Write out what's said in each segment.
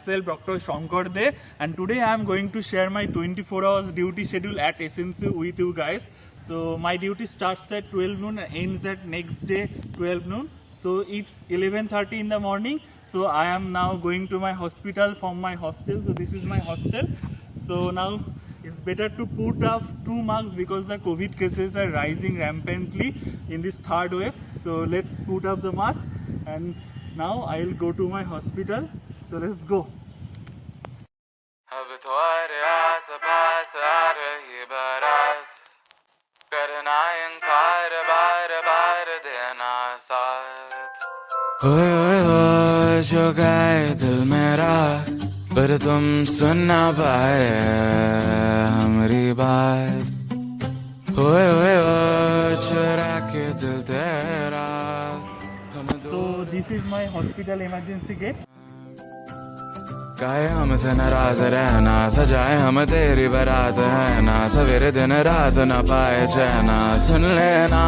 myself Dr. Shankar De, and today I am going to share my 24 hours duty schedule at SNCU with you guys. So my duty starts at 12 noon and ends at next day 12 noon. So it's 11:30 in the morning. So I am now going to my hospital from my hostel. So this is my hostel. So now it's better to put up 2 masks because the COVID cases are rising rampantly in this third wave. So let's put up the mask, and now I'll go to my hospital. So let's go. अब तुम्हारे आस पास आ रही बारात, करना इनकार बार बार देना साथ। ओए जो गए दिल मेरा, पर तुम सुन ना पाए हमारी बात। ओए चुरा के दिल तेरा। So this is my hospital emergency gate. काहे हमसे नाराज रहना, सजाए हम तेरी बारात है ना, सवेरे दिन रात न पाए चैना। सुन लेना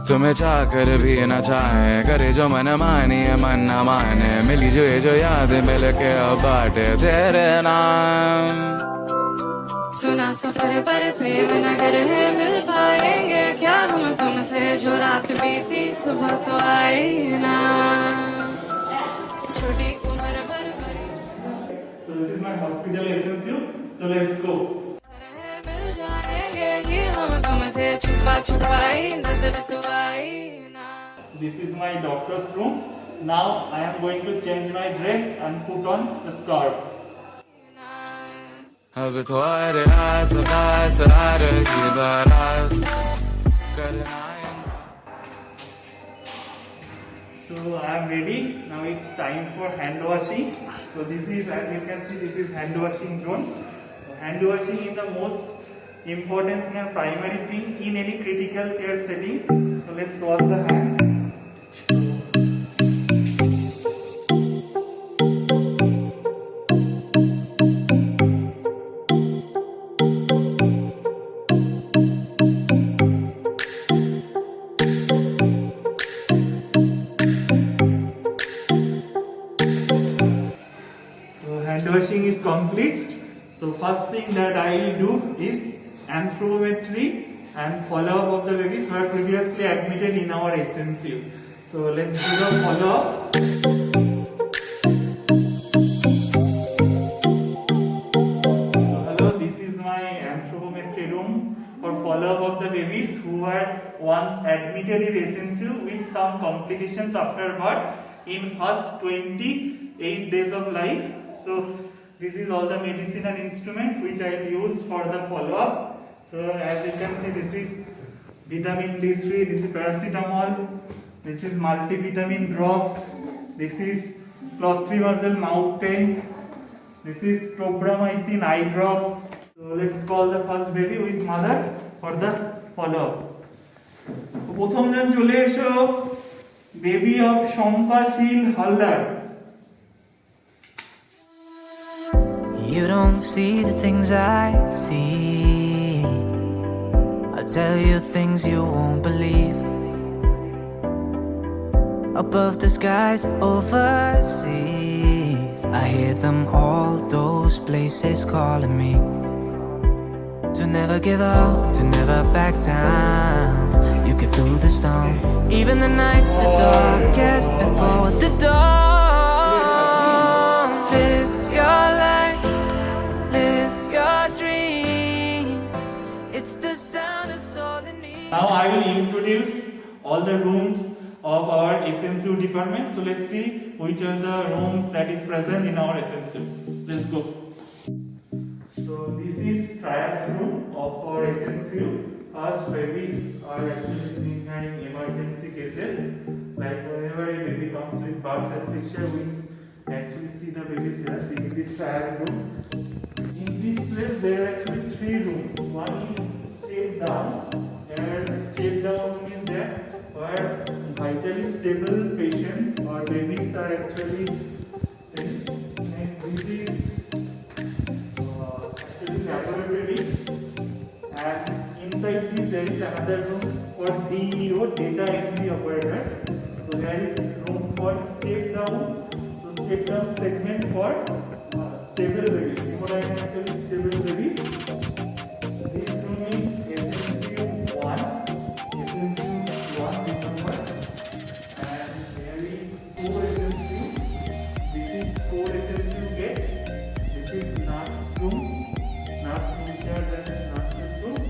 तुम्हें चाहकर भी न चाहे, करे जो मन मानी है मन न माने, मिली जो ये जो याद मिल के अब बाटे तेरे नाम। सुना सफर पर प्रेम नगर है, मिल पाएंगे क्या हम तुमसे, जो रात बीती सुबह तो आई ना। छोटी उम्र भर So this is my hospital SNCU. So let's go. मिल जाएंगे ये हम तुमसे, छुपा छुपाई नजर तो आई ना। This is my doctor's room. Now I am going to change my dress and put on the scarf. अब तुम्हारे आस पास आ रही बारात, करना So I am ready. Now it's time for hand washing. So this is, as you can see, this is hand washing zone. Hand washing is the most important and primary thing in any critical care setting. So let's wash the hand. Hand washing is complete. So first thing that I will do is anthropometry and follow up of the babies who are previously admitted in our SNCU. So let's do the follow up. So hello, this is my anthropometry room for follow up of the babies who were once admitted in SNCU with some complications after birth in first 28 days of life. So this is all the medicine and instrument which I use for the follow-up. So as you can see, this is vitamin D3, this is paracetamol, this is multivitamin drops, this is clotrimazole mouth pain, this is tobramycin eye drop. So let's call the first baby with mother for the follow-up. প্রথম জন চলে এসো, baby of Shampashil Haldar. You don't see the things I see, I'll tell you things you won't believe. Above the skies overseas, I hear them all, those places calling me. To never give up, to never back down, you get through the storm. Even the nights the darkest before the dawn. Live your life, live your dream. It's the sound of soul in me. Now I will introduce all the rooms of our SNCU department. So let's see which are the rooms that is present in our SNCU. Let's go. So this is triage room of our SNCU. First, babies are actually seen in emergency cases. Like whenever a baby comes with birth asphyxia, we actually see the babies here in this triage room. In this place, there are actually 3 rooms. One is step down, and step down is there where vitally stable patients or babies are actually seen. Next, this is actually laboratory, and inside this there is another room for DEO, data entry operator. So there is room for step down. So step down segment for stable babies, hemodynamically stable babies. This room is SNCU 1, SNCU 1 remember, and there is 4 SNCU. This is 4 SNCU gate. This is nurse room, nurse wheelchair and nurse's room,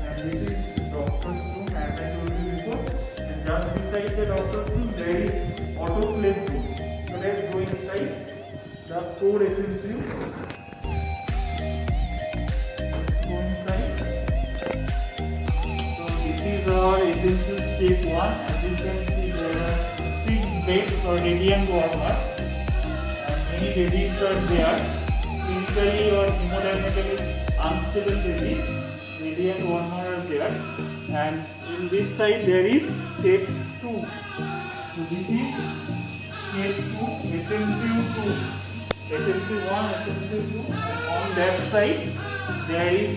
and this is doctor's room as I told you before. And just beside the doctor's room there is autoclave room. So let's go inside the 4 SNCU. Let's go inside. So this is our SNCU step 1. As you can see there are 6 beds or radiant warmers. Many babies are there, physically or hemodynamically unstable babies, radiant warmer are there, and in this side there is step 2. So this is step 2, SNCU 2, SNCU 1, SNCU 2, and on that side there is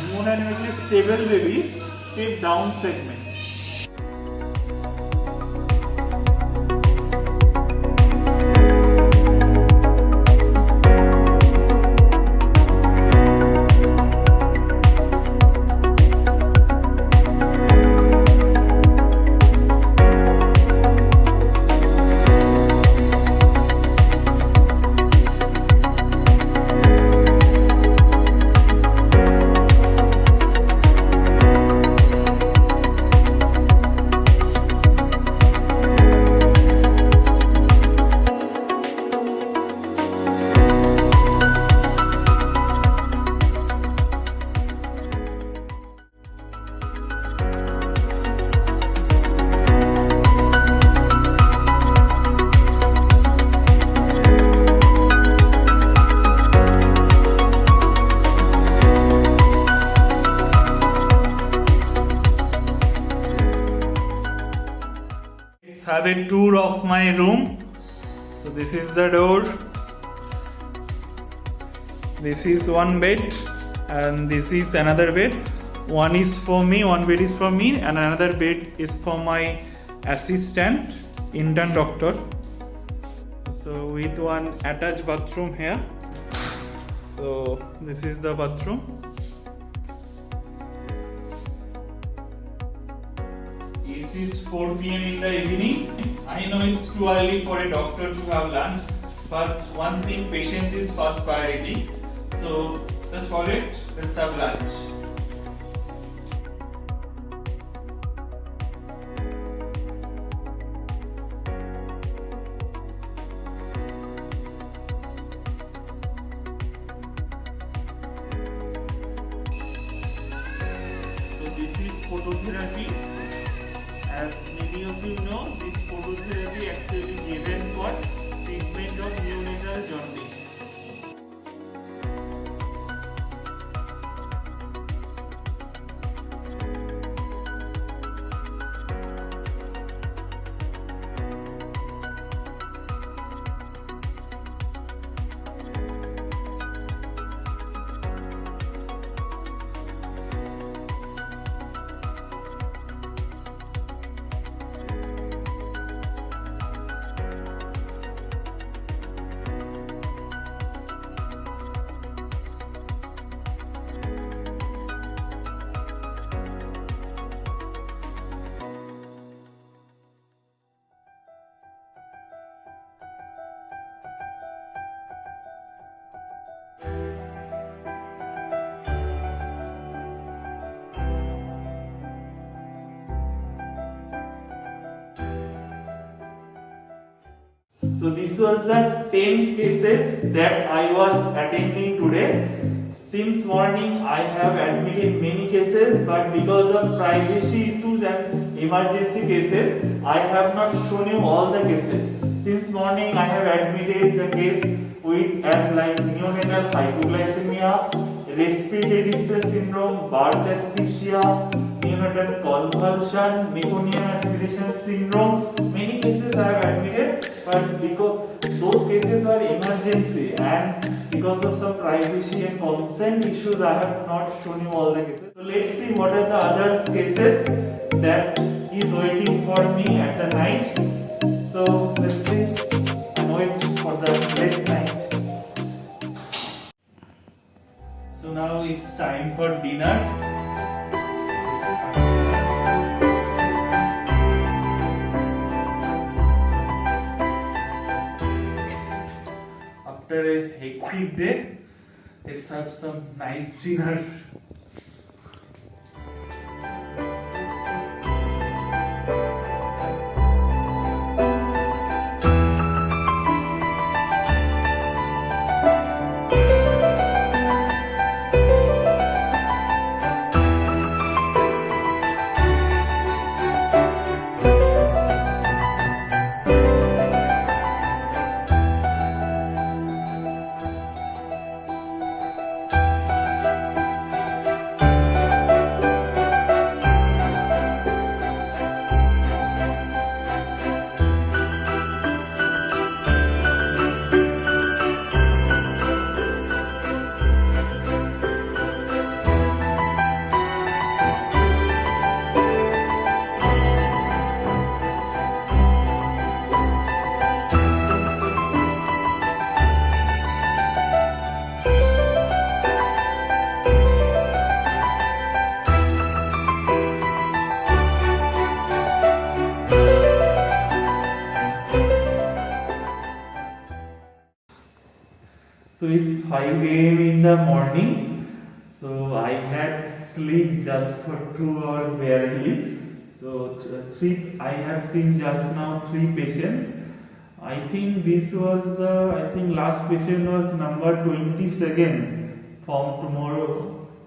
hemodynamically stable babies, step down segment. Let's have a tour of my room. So this is the door. This is one bed and this is another bed. One is for me, one bed is for me, and another bed is for my assistant, intern doctor. So with one attached bathroom here. So this is the bathroom. It is 4 p.m. in the evening. I know it's too early for a doctor to have lunch, but one thing, patient is first priority. So just for it, let's have lunch. So this is phototherapy. As many of you know, this phototherapy actually given for treatment of neonatal jaundice. So this was the 10 cases that I was attending today. Since morning I have admitted many cases, but because of privacy issues and emergency cases, I have not shown you all the cases. Since morning I have admitted the case with as like neonatal hypoglycemia, respiratory distress syndrome, birth asphyxia, neonatal convulsion, meconium aspiration syndrome. Many cases I have admitted, but because those cases are emergency and because of some privacy and consent issues, I have not shown you all the cases. So let's see what are the other cases that is waiting for me at the night. So let's see and wait for the late night. So now it's time for dinner. After a hectic day, let's have some nice dinner. So it's 5 a.m. in the morning. So I had sleep just for 2 hours barely. So I have seen just now 3 patients. I think this was last patient was number 22nd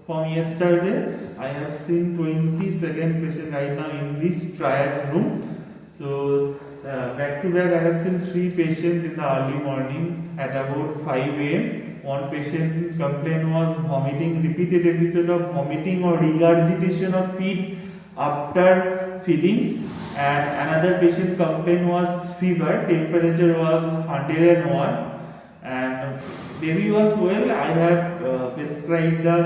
from yesterday. I have seen 22nd patient right now in this triage room. So back to back I have seen 3 patients in the early morning at about 5 a.m. One patient complaint was vomiting, repeated episode of vomiting or regurgitation of feed after feeding, and another patient complaint was fever, temperature was 101, and baby was well. I have prescribed the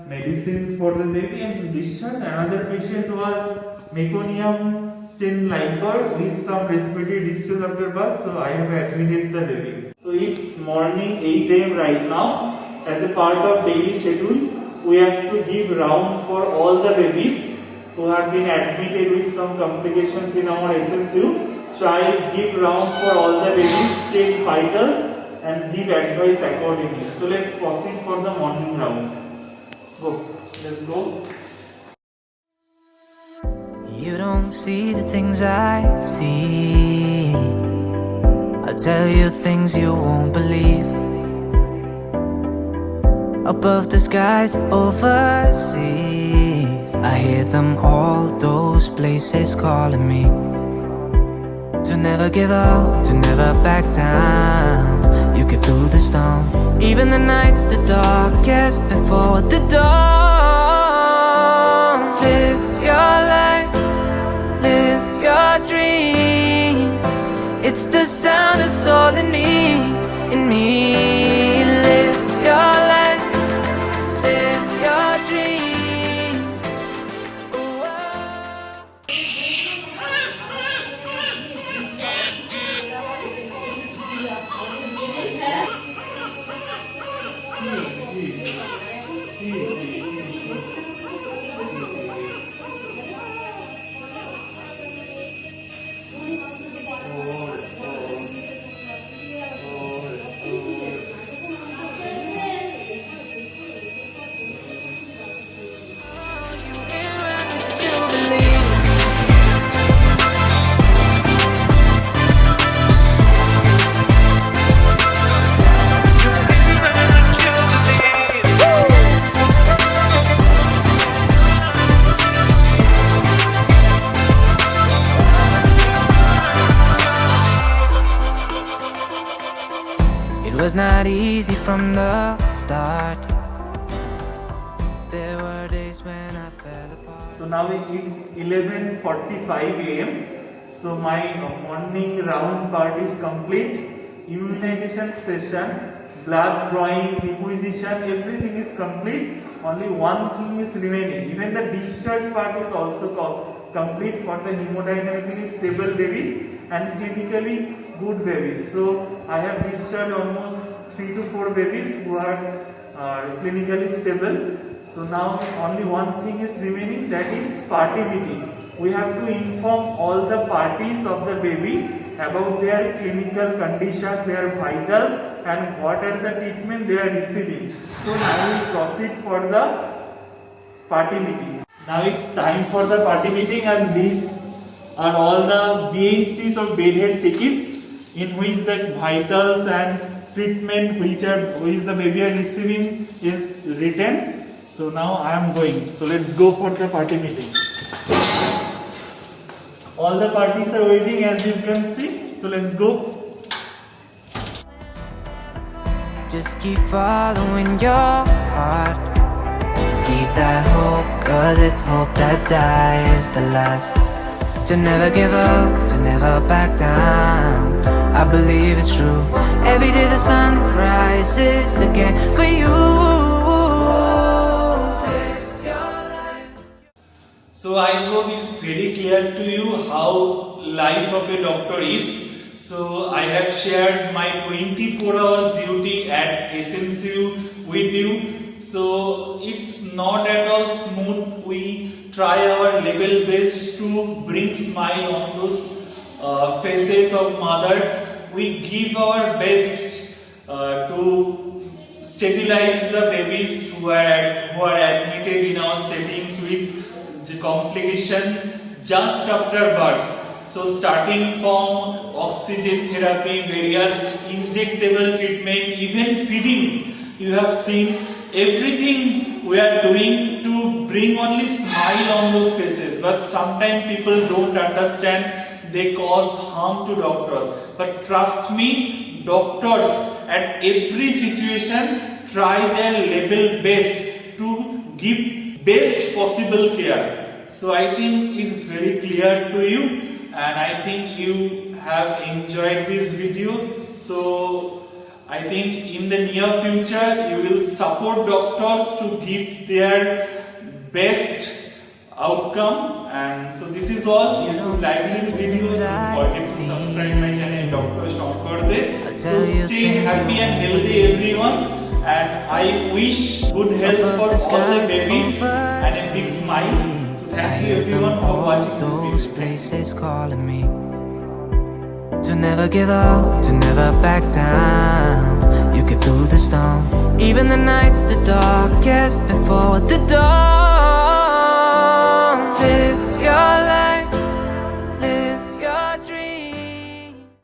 medicines for the baby and discharged. Another patient was meconium stain liquor with some respiratory distress after birth, so I have admitted the baby. So it's morning 8 a.m. right now. As a part of daily schedule, we have to give round for all the babies who have been admitted with some complications in our SNCU. Try give round for all the babies, check vitals and give advice accordingly. So let's proceed for the morning round. Go. Let's go. You don't see the things I see. I'll tell you things you won't believe. Above the skies overseas, I hear them all, those places calling me to never give up, to never back down. You get through the storm, even the nights the darkest before the dawn. Live your life, live your dream. It's the sound that's all in me, in me. Live your life, live your dream. Ooh, it was not easy from the start. There were days when I fell apart. So now it's 11:45 a.m. So my morning round part is complete. Immunization session, blood drawing, requisition, everything is complete. Only one thing is remaining. Even the discharge part is also complete for the hemodynamically stable babies. and clinically good babies. So I have discharged almost 3 to 4 babies who are clinically stable. So now only one thing is remaining, that is party meeting. We have to inform all the parties of the baby about their clinical condition, their vitals, and what are the treatment they are receiving. So now we proceed for the party meeting. Now it's time for the party meeting, and these are all the BHTs of bedhead tickets in which the vitals and treatment which the baby are receiving is written. So now I am going. So let's go for the party meeting. All the parties are waiting, as you can see. So let's go. Just keep following your heart. Keep that hope, cause it's hope that dies the last. To never give up, to never back down. I believe it's true. Every day the sun rises again for you. So I hope it's very clear to you how life of a doctor is. So I have shared my 24 hours duty at SNCU with you. So it's not at all smooth. We try our level best to bring smile on those faces of mother. We give our best to stabilize the babies who are admitted in our settings with the complication just after birth. So starting from oxygen therapy, various injectable treatment, even feeding, you have seen everything we are doing to bring only smile on those faces. But sometimes people don't understand, they cause harm to doctors. But trust me, doctors at every situation try their level best to give best possible care. So I think it's very clear to you, and I think you have enjoyed this video. So I think in the near future you will support doctors to give their best outcome. And so this is all. If you like this video, don't forget to subscribe my channel Dr. Shankar De. So stay happy and healthy everyone, and I wish good health for all the babies and a big smile. So thank you everyone for watching this video. Those places calling me to never give up, to never back down. You get through the storm, even the nights the darkest before the dawn.